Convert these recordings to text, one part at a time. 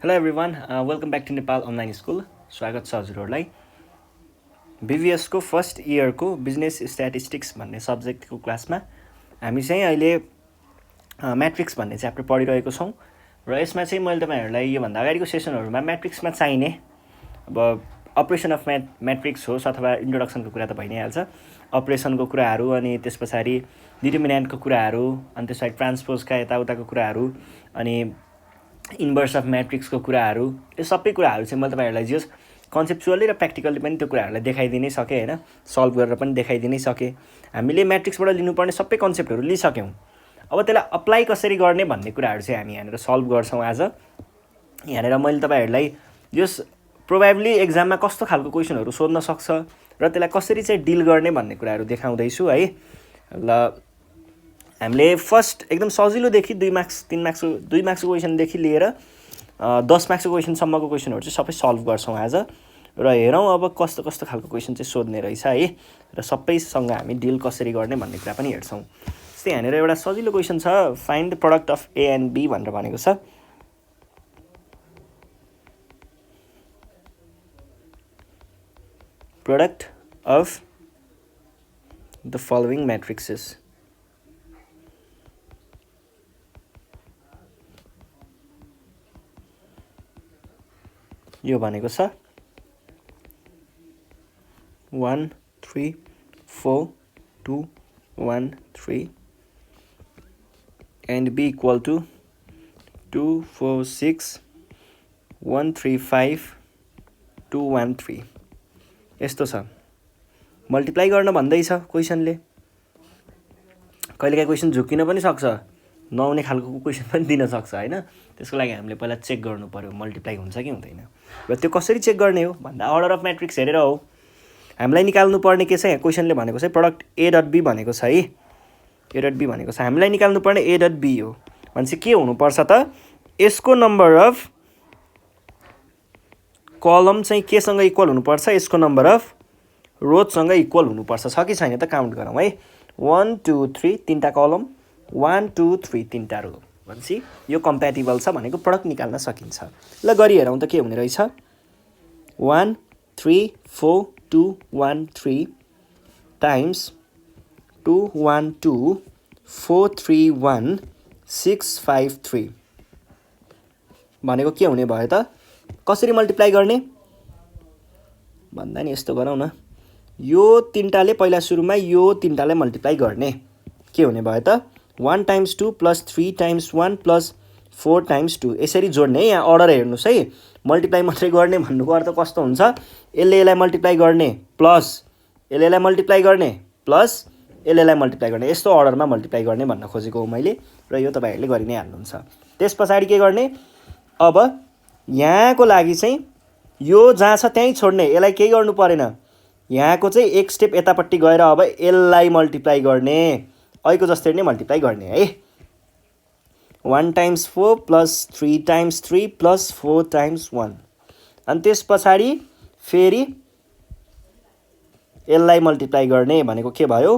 Hello everyone welcome back to Nepal online school. स्वागत छ हजुरहरूलाई। बिबिएसको फर्स्ट इयरको बिजनेस स्ट्याटिस्टिक्स भन्ने सब्जेक्टको क्लासमा हामी चाहिँ अहिले म्याट्रिक्स भन्ने च्याप्टर पढिरहेको छौँ र यसमा चाहिँ मैले तपाईँहरूलाई योभन्दा अगाडिको सेसनहरूमा म्याट्रिक्समा चाहिने अब अपरेसन अफ म्याट्रिक्स होस् अथवा इन्ट्रोडक्सनको कुरा त भइ नै हाल्छ, अपरेसनको कुराहरू अनि त्यस पछाडि डिटर्मिनेन्टको कुराहरू अनि त्यस पछाडि ट्रान्सपोजका यताउताको कुराहरू अनि इन्भर्स अफ म्याट्रिक्सको कुराहरू, यो सबै कुराहरू चाहिँ मैले तपाईँहरूलाई जस कन्सेप्चुअली र प्र्याक्टिकल्ली पनि त्यो कुराहरूलाई देखाइदिनै सकेँ होइन, सल्भ गरेर पनि देखाइदिनै सकेँ। हामीले म्याट्रिक्सबाट लिनुपर्ने सबै कन्सेप्टहरू लिइसक्यौँ। अब त्यसलाई अप्लाई कसरी गर्ने भन्ने कुराहरू चाहिँ हामी यहाँनिर सल्भ गर्छौँ आज। यहाँनिर मैले तपाईँहरूलाई जस प्रोबेबली एक्जाममा कस्तो खालको क्वेसनहरू सोध्न सक्छ र त्यसलाई कसरी चाहिँ डिल गर्ने भन्ने कुराहरू देखाउँदैछु है। ल हामीले फर्स्ट एकदम सजिलोदेखि 2 मार्क्स 3 मार्क्सको 2 मार्क्सको क्वेसनदेखि लिएर 10 मार्क्सको क्वेसनसम्मको क्वेसनहरू चाहिँ सबै सल्भ गर्छौँ आज र हेरौँ अब कस्तो कस्तो खालको क्वेसन चाहिँ सोध्ने रहेछ है र सबैसँग हामी डिल कसरी गर्ने भन्ने कुरा पनि हेर्छौँ। जस्तै यहाँनिर एउटा सजिलो क्वेसन छ, find the product of A and B भनेर भनेको छ। Product of the following matrices. यो भनेको छ 1 3 4 2 1 3 and b equal to 2 4 6 1 3 5 2 1 3 यस्तो छ। मल्टिप्लाई गर्न भन्दैछ क्वेसनले। कहिलेकाहीँ क्वेसन झुक्किन पनि सक्छ, नआउने खालको क्वेसन पनि दिन सक्छ होइन। त्यसको लागि हामीले पहिला चेक गर्नु पर्यो मल्टिप्लाई हुन्छ कि हुँदैन र त्यो कसरी चेक गर्ने हो भन्दा अर्डर अफ म्याट्रिक्स हेरेर हो। हामीलाई निकाल्नु पर्ने के छ, यहाँ क्वेसनले भनेको चाहिँ प्रोडक्ट ए डट बी भनेको छ है। ए डट बी भनेको छ, हामीलाई निकाल्नु पर्ने ए डट बी हो भनेपछि के हुनुपर्छ त, यसको नम्बर अफ कलम चाहिँ केसँग इक्वल हुनुपर्छ, यसको नम्बर अफ रोजसँग इक्वल हुनुपर्छ। छ कि छैन त काउन्ट गरौँ है। 1 2 3 3टा कलम, 1 2 3 3टा रो भनेपछि यो कम्प्याटिबल छ भनेको प्रडक्ट निकाल्न सकिन्छ। ल गरी हेरौँ त के हुने रहेछ। 1 3 4 2 1 3 टाइम्स 2 1 2 4 3 1 6 5 3 भनेको के हुने भयो त। कसरी मल्टिप्लाई गर्ने भन्दा नि यस्तो गरौँ न, यो तिनटाले पहिला सुरुमा यो तिनटाले मल्टिप्लाई गर्ने। के हुने भयो त 1 times 2 plus 3 times 1 plus 4 times 2 यसरी जोड्ने है। यहाँ अर्डर हेर्नुहोस् है, मल्टिप्लाई मात्रै गर्ने भन्नुको अर्थ कस्तो हुन्छ, यसले यसलाई मल्टिप्लाई गर्ने प्लस यसले यसलाई मल्टिप्लाई गर्ने प्लस यसले यसलाई मल्टिप्लाई गर्ने, यस्तो अर्डरमा मल्टिप्लाई गर्ने भन्न खोजेको हो मैले र यो तपाईँहरूले गरि नै हाल्नुहुन्छ। त्यस पछाडि के गर्ने, अब यहाँको लागि चाहिँ यो जहाँ छ त्यहीँ छोड्ने, यसलाई केही गर्नु परेन। यहाँको चाहिँ एक स्टेप यतापट्टि गएर अब यसलाई मल्टिप्लाई गर्ने, अहिलेको जस्तै नै मल्टिप्लाई गर्ने है। 1 times 4 plus 3 times 3 plus 4 times 1 अनि त्यस पछाडि फेरि यसलाई मल्टिप्लाई गर्ने भनेको के भयो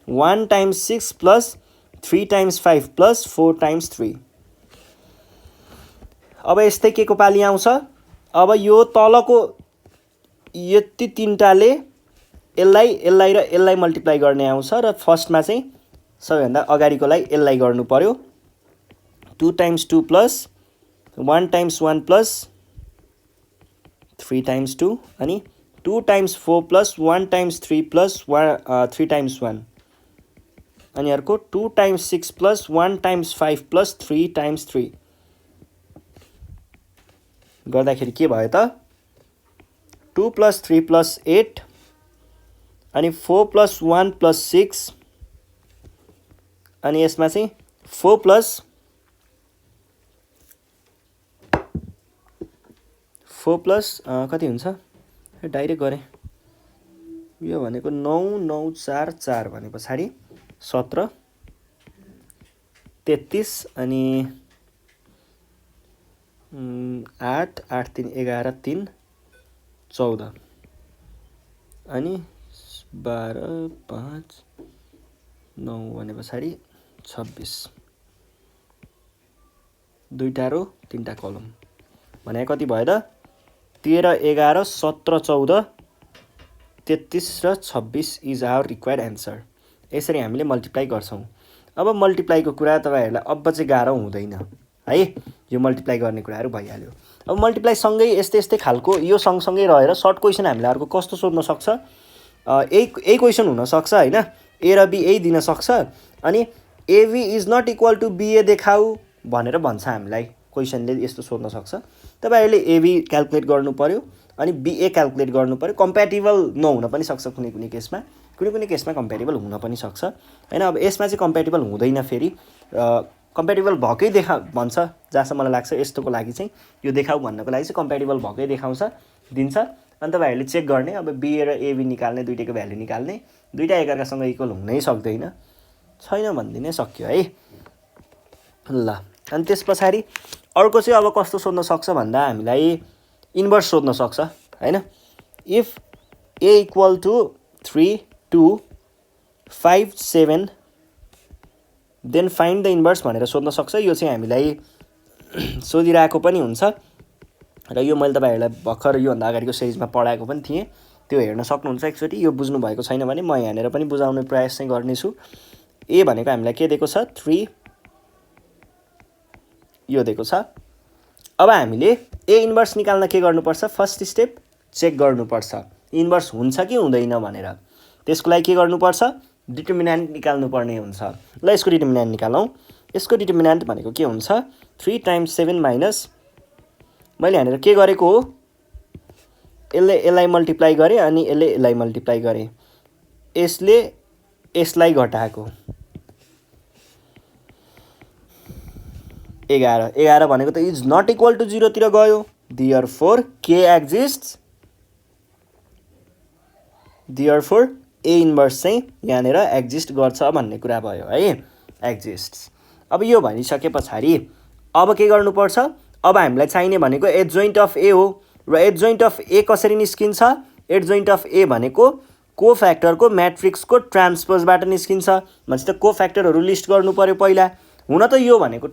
1 times 6 plus 3 times 5 plus 4 times 3। अब यस्तै के को पाली आउँछ, अब यो तलको यति तिनटाले यसलाई यसलाई र यसलाई मल्टिप्लाई गर्ने आउँछ र फर्स्टमा चाहिँ सबैभन्दा अगाडिकोलाई यसलाई गर्नु पर्यो। 2 times 2 plus 1 times 1 plus 3 times 2 अनि 2 times 4 plus 1 times 3 plus 3 times 1 अनि अर्को 2 times 6 plus 1 times 5 plus 3 times 3 गर्दाखेरि के भयो त 2 प्लस 3 प्लस 8 अनि 4 प्लस 1 प्लस 6 अनि यसमा चाहिँ 4 प्लस कति हुन्छ, डाइरेक्ट गरेँ। यो भनेको 9 9 4 4 भने पछाडि 17 33 अनि 8 8 3 11 3 14 अनि 12 5 9 भने पछाडि 26 दुईटा रो तीनटा कलम भने कति भयो त 13 11 17 14 33 र 26 इज आवर रिक्वायर्ड एन्सर। यसरी हामीले मल्टिप्लाई गर्छौँ। अब मल्टिप्लाईको कुरा तपाईहरुलाई अब चाहिँ गाह्रो हुँदैन है, यो मल्टिप्लाई गर्ने कुराहरू भइहाल्यो। अब मल्टिप्लाई सँगै यस्तै खालको यो सँगसँगै रहेर सर्ट क्वेसन हामीले अर्को कस्तो सोध्न सक्छ, यही क्वेसन हुन सक्छ हैन, ए र बी यही दिन सक्छ अनि AB is not equal to BA देखाऊ भनेर भन्छ हामीलाई, क्वेसनले यस्तो सोध्न सक्छ। तपाईहरुले एबी क्याल्कुलेट गर्नु पर्यो अनि बीए क्याल्कुलेट गर्नु पर्यो। कम्प्याटिबल नहुन पनि सक्छ कुनै केसमा, कुनै केसमा कम्प्याटिबल हुन पनि सक्छ हैन। अब यसमा चाहिँ कम्प्याटिबल हुँदैन, फेरि कम्प्याटिबल भएकै भन्छ जहाँसम्म मलाई लाग्छ। यस्तोको लागि चाहिँ यो देखाऊ भन्नको लागि चाहिँ कम्प्याटिबल भएकै देखाउँछ दिन्छ। अनि तपाईहरुले चेक गर्ने, अब बीए र एबी निकाल्ने, दुईटैको भ्यालु निकाल्ने, दुईटा एकअर्कासँग इक्वल हुनै सक्दैन, छैन भनिदिनै सक्यो है ल। अनि त्यसपछि अर्को चाहिँ अब कस्तो सोध्न सक्छ भन्दा हामीलाई इन्भर्स सोध्न सक्छ हैन। If A equal to 3 2 5 7 then find the inverse भनेर सोध्न सक्छ। यो चाहिँ हामीलाई सोधिरहेको पनि हुन्छ र यो मैले तपाईहरुलाई भर्खर योभन्दा अगाडिको सिरिजमा पढाएको पनि थिएँ, त्यो हेर्न सक्नुहुन्छ एकचोटि। यो बुझ्नु भएको छैन भने म यहाँनिर पनि बुझाउने प्रयास चाहिँ गर्नेछु। ए भनेको हामीलाई के दिएको छ 3 यो दिएको छ। अब हामीले ए इन्भर्स निकाल्न के गर्नुपर्छ, फर्स्ट स्टेप चेक गर्नुपर्छ इन्भर्स हुन्छ कि हुँदैन भनेर। त्यसको लागि के गर्नुपर्छ, डिटर्मिनेन्ट निकाल्नु पर्ने हुन्छ। ल यसको डिटर्मिनेन्ट निकालौँ। यसको डिटर्मिनेन्ट भनेको के हुन्छ, 3 × 7 माइनस, मैले यहाँनिर के गरेको हो, यसलाई मल्टिप्लाई गरेँ अनि यसलाई मल्टिप्लाई गरेँ, यसले यसलाई घटाएको 11 11 भनेको त इज नट इक्वल टु 0 तिर गयो। देयरफोर के एक्जिस्ट्स, देयरफोर ए इन्भर्स चाहिँ यहाँनिर एक्जिस्ट गर्छ भन्ने कुरा भयो है, एक्जिस्ट्स। अब यो भनिसके पछाडि अब के गर्नुपर्छ, अब हामीलाई चाहिने भनेको एडजोइन्ट अफ ए हो र एडजोइन्ट अफ ए कसरी निस्किन्छ, एडजोइन्ट अफ ए भनेको कोफ्याक्टरको म्याट्रिक्सको ट्रान्सपोजबाट निस्किन्छ। भनेपछि त कोफ्याक्टरहरू लिस्ट गर्नु पर्यो पहिला। हुन त यो भनेको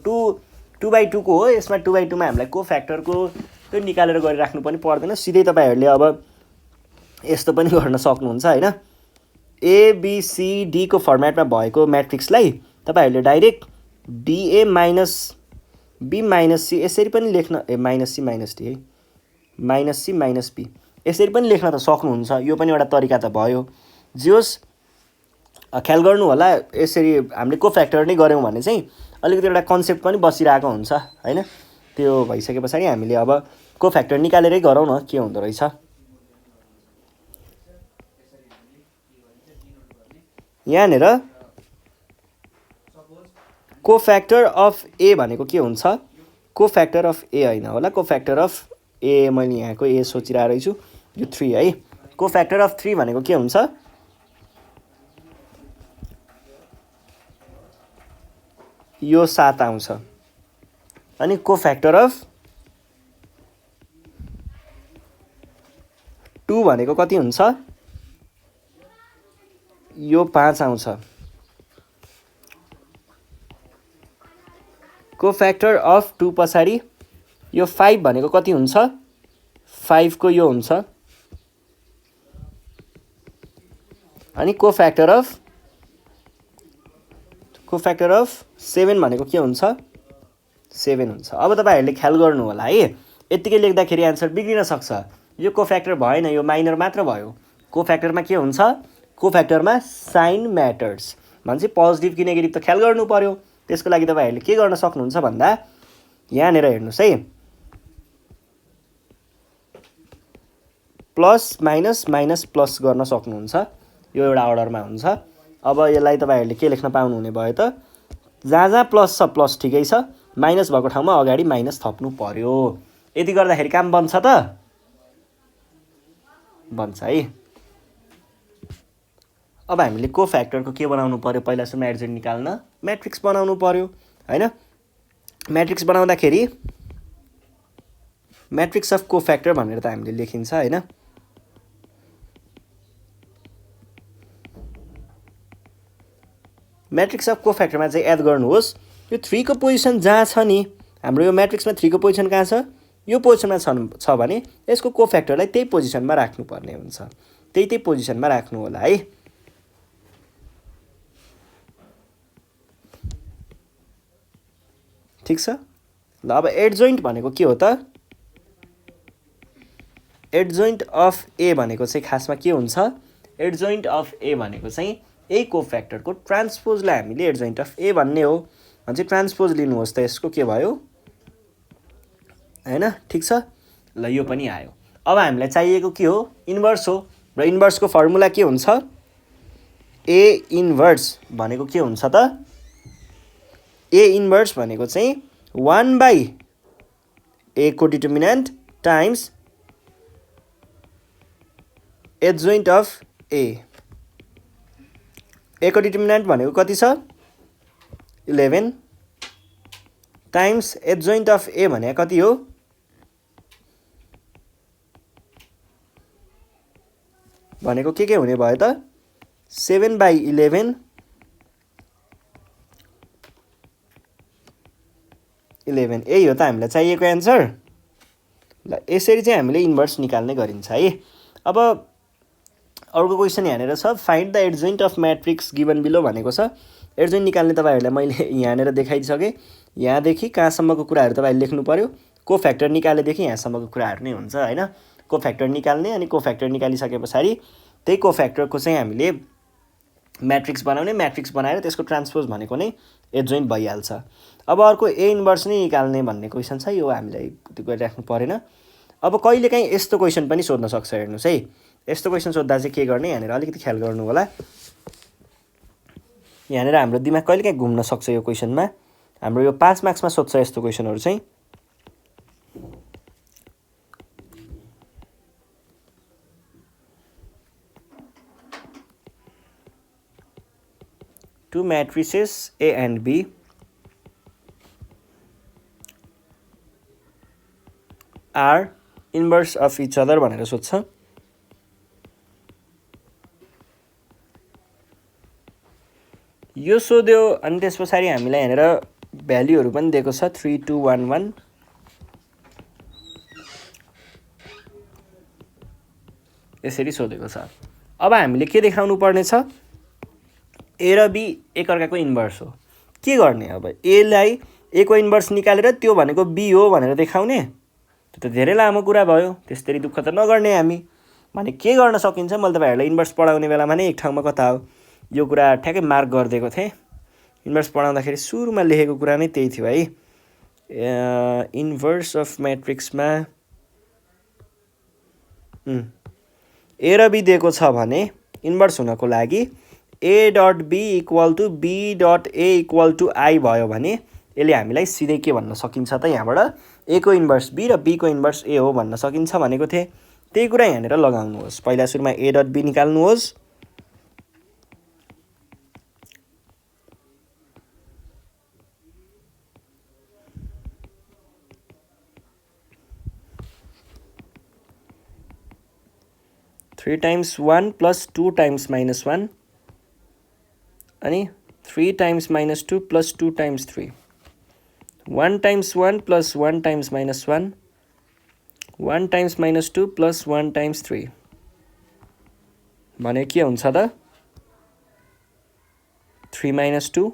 2/2 को हो, यसमा 2/2 मा हामीलाई कोफ्याक्टरको त्यो निकालेर गरिराख्नु पनि पर्दैन, सिधै तपाईहरुले अब यस्तो पनि गर्न सक्नुहुन्छ हैन। एबिसिडी को फर्मेटमा भएको म्याट्रिक्सलाई तपाईहरुले डाइरेक्ट डिए माइनस बी माइनस सी यसरी पनि लेख्न, माइनस सी माइनस डी है, माइनस सी माइनस बी यसरी पनि लेख्न त सक्नुहुन्छ। यो पनि एउटा तरिका त भयो। जे होस् ख्याल गर्नु होला, यसरी हामीले कोफ्याक्टर नै गर्यौँ भने चाहिँ अलिकति एउटा कन्सेप्ट पनि बसिरहेको हुन्छ हैन। त्यो भइसके पछाडि हामीले अब कोफ्याक्टर निकालेरै गरौँ न के हुँदो रहेछ। यहाँनिर कोफ्याक्टर अफ ए भनेको के हुन्छ, कोफ्याक्टर अफ ए होइन होला, कोफ्याक्टर अफ ए, मैले यहाँको ए सोचिरहेको रहेछु, यो 3 है। कोफ्याक्टर अफ 3 भनेको के हुन्छ, यो 7 आउँछ। अनि कोफ्याक्टर अफ 2 भनेको कति हुन्छ, यो 5 आउँछ। कोफ्याक्टर अफ 2 पछाडि यो 5 भनेको कति हुन्छ, 5 को यो हुन्छ। अनि कोफ्याक्टर अफ 7 भनेको के हुन्छ, 7 हुन्छ। अब तपाईहरुले ख्याल गर्नु होला है, यतिकै लेख्दाखेरि आन्सर बिग्रिन सक्छ। यो कोफ्याक्टर भएन, यो माइनर मात्र भयो। कोफ्याक्टरमा के हुन्छ, कोफ्याक्टरमा साइन म्याटर्स भन्छ, पोजिटिभ कि नेगेटिभ त ख्याल गर्नु पर्यो। त्यसको लागि तपाईहरुले के गर्न सक्नुहुन्छ भन्दा यहाँनिर हेर्नुस् है, प्लस माइनस माइनस प्लस गर्न सक्नुहुन्छ, यो एउटा अर्डरमा हुन्छ। अब यसलाई तपाईहरुले के लेख्न पाउनुहुने भयो त, जहाँ जहाँ प्लस छ प्लस ठिकै छ, माइनस भएको ठाउँमा अगाडि माइनस थप्नु पर्यो। यति गर्दाखेरि काम बन्छ त, बन्छ है। अब हामीले कोफ्याक्टरको के बनाउनु पर्यो, पहिला सुरु एडजोइन्ट निकाल्न म्याट्रिक्स बनाउनु पर्यो हैन। म्याट्रिक्स बनाउँदाखेरि म्याट्रिक्स अफ कोफ्याक्टर भनेर त हामीले लेखिन्छ हैन। म्याट्रिक्स अफ कोफ्याक्टरमा चाहिँ याद गर्नुहोस्, यो 3 को पोजिसन जहाँ छ नि, हाम्रो यो म्याट्रिक्समा 3 को पोजिसन कहाँ छ, यो पोजिसनमा छ भने यसको कोफ्याक्टरलाई त्यही पोजिसनमा राख्नुपर्ने हुन्छ, त्यही पोजिसनमा राख्नु होला है। ठिक छ। ल अब एडजोइन्ट भनेको के हो त? एडजोइन्ट अफ ए भनेको चाहिँ खासमा के हुन्छ? एडजोइन्ट अफ ए भनेको चाहिँ ए कोफ्याक्टरको ट्रान्सपोजलाई हामीले एडजोइन्ट अफ ए भन्ने हो। भने चाहिँ ट्रान्सपोज लिनुहोस् त यसको के भयो हैन? ठिक छ। ल यो पनि आयो। अब हामीलाई चाहिएको के हो? इन्भर्स हो। र इन्भर्सको फर्मुला के हुन्छ? ए इन्भर्स भनेको के हुन्छ त? ए इन्भर्स भनेको चाहिँ 1/a को डिटर्मिनेन्ट टाइम्स एडजोइन्ट अफ ए। ए को डिटर्मिनेन्ट भनेको कति छ? 11 टाइम्स एडजोइन्ट अफ ए भनेको कति हो? भनेको के हुने भयो त? 7/11 यही हो त हामीलाई चाहिएको एन्सर। ल यसरी चाहिँ हामीले इन्भर्स निकाल्ने गरिन्छ है। अब अर्को क्वेसन यहाँनिर छ, find the adjoint of matrix given below भनेको छ। एडजोइन्ट निकाल्ने तपाईँहरूलाई मैले यहाँनिर देखाइसकेँ। यहाँदेखि कहाँसम्मको कुराहरू तपाईँले लेख्नु पर्यो। कोफ्याक्टर निकालेदेखि यहाँसम्मको कुराहरू नै हुन्छ हैन। कोफ्याक्टर निकाल्ने, अनि कोफ्याक्टर निकालिसके पछाडि त्यही कोफ्याक्टरको चाहिँ हामीले म्याट्रिक्स बनाउने, म्याट्रिक्स बनाएर त्यसको ट्रान्सपोज भनेको नै एडजोइन्ट भइहाल्छ। अब अर्को ए इन्भर्स नै निकाल्ने भन्ने क्वेसन छ, यो हामीलाई त्यो गरिराख्नु परेन। अब कहिलेकाहीँ यस्तो क्वेसन पनि सोध्न सक्छ, हेर्नुहोस् है। यस्तो क्वेसन सोद्धा चाहिँ के गर्ने, यहाँनिर अलिकति ख्याल गर्नु होला। यहाँनिर हाम्रो दिमाग कहिलेकाहीँ घुम्न सक्छ यो क्वेसनमा। हाम्रो यो 5 मार्क्समा सोध्छ यस्तो क्वेसनहरू चाहिँ। Two matrices A and B are inverse of each other भनेर सोध्छ। यो सोध्यो अनि त्यस पछाडि हामीलाई यहाँनिर भ्याल्युहरू पनि दिएको छ 3 2 1 1। यसरी सोधेको छ। अब हामीले के देखाउनु पर्ने छ? ए र बी एकअर्काको इन्भर्स हो। के गर्ने अब? ए लाई ए को इन्भर्स निकालेर त्यो भनेको बी हो भनेर देखाउने? त्यो त धेरै लामो कुरा भयो। त्यसरी दुःख त नगर्ने हामी। भने के गर्न सकिन्छ? मैले तपाईहरुलाई इन्भर्स पढाउने बेलामा नै एक ठाउँमा कता हो यो कुरा ठ्याक्कै मार्क गरिदिएको थिएँ। इन्भर्स पढाउँदाखेरि सुरुमा लेखेको कुरा नै त्यही थियो है। इन्भर्स अफ म्याट्रिक्समा ए र बी दिएको छ भने इन्भर्स हुनको लागि a dot b equal to b dot a equal to i भयो भने यसले हामीलाई सिधै के भन्न सकिन्छ त? यहाँबाट a को इन्भर्स b र b को इन्भर्स a हो भन्न सकिन्छ भनेको थिएँ। त्यही कुरा यहाँनिर लगाउनुहोस्। पहिला सुरुमा a डट b निकाल्नुहोस्। Three times 1 plus 2 times minus 1 अनि 3 times minus 2 plus 2 times 3। 1 times 1 plus 1 times minus 1 1 times minus 2 plus 1 times 3 भने के हुन्छ त? 3 माइनस 2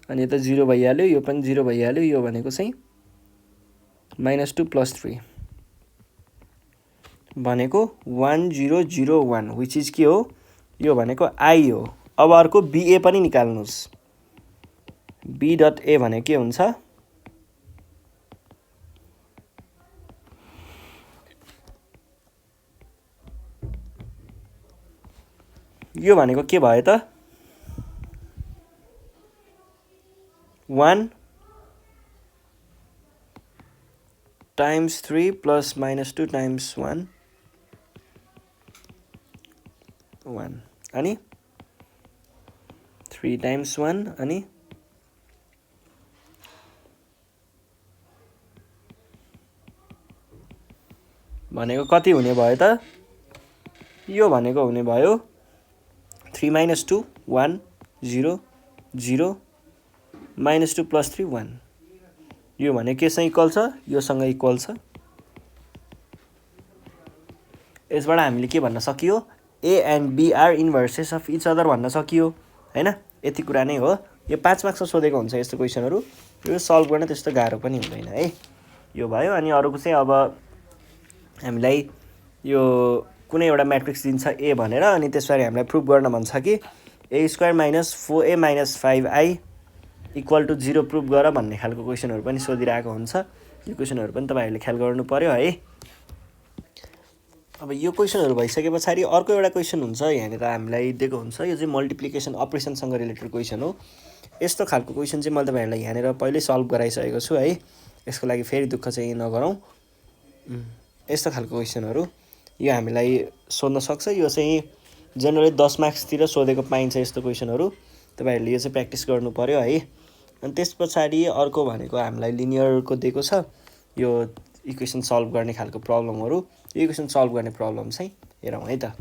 अनि यता 0 भइहाल्यो, यो पनि 0 भइहाल्यो। यो भनेको चाहिँ माइनस 2 प्लस 3 भनेको 1001 विच इज के हो? यो भनेको i हो। अब अर्को ba पनि निकाल्नुहोस्। b डट a भने के हुन्छ? यो भनेको के भयो त? 1 टाइम्स 3 प्लस माइनस 2 टाइम्स 1 1 अनि 3 टाइम्स 1 अनि भनेको कति हुने भयो त? यो भनेको हुने भयो 3 माइनस 2 1 0 0 माइनस 2 प्लस 3 1। यो भने केसँग इक्वल छ, योसँग इक्वल छ। यसबाट हामीले के भन्न सकियो, A and B are inverses of each other भन्न सकियो हैन। यति कुरा नै हो। यो 5 मार्क्समा सोधेको हुन्छ यस्तो क्वेसनहरू। यो सल्भ गर्न त्यस्तो गाह्रो पनि हुँदैन है। यो भयो। अनि अरूको चाहिँ अब हामीलाई यो कुनै एउटा म्याट्रिक्स दिन्छ ए भनेर, अनि त्यसबाट हामीलाई प्रुभ गर्न भन्छ कि A square minus 4a minus 5i equal to 0 prove गर भन्ने खालको क्वेसनहरू पनि सोधिरहेको हुन्छ। यो क्वेसनहरू पनि तपाईँहरूले ख्याल गर्नु पर्यो है। अब यो क्वेसनहरू भइसके पछाडि अर्को एउटा क्वेसन हुन्छ यहाँनिर हामीलाई दिएको हुन्छ। यो चाहिँ मल्टिप्लिकेसन अपरेसनसँग रिलेटेड क्वेसन हो। यस्तो खालको क्वेसन चाहिँ मैले तपाईँहरूलाई यहाँनिर पहिल्यै सल्भ गराइसकेको छु है। यसको लागि फेरि दुःख चाहिँ नगरौँ। यस्तो खालको क्वेसनहरू यो हामीलाई सोध्न सक्छ। यो चाहिँ जेनरली 10 मार्क्सतिर सोधेको पाइन्छ यस्तो क्वेसनहरू। तपाईँहरूले यो चाहिँ प्र्याक्टिस गर्नु पर्यो है। अनि त्यस पछाडि अर्को भनेको हामीलाई लिनियरको दिएको छ यो इक्वेसन सल्भ गर्ने खालको प्रब्लमहरू। यो इक्वेसन सल्भ गर्ने प्रब्लम चाहिँ हेरौँ है त।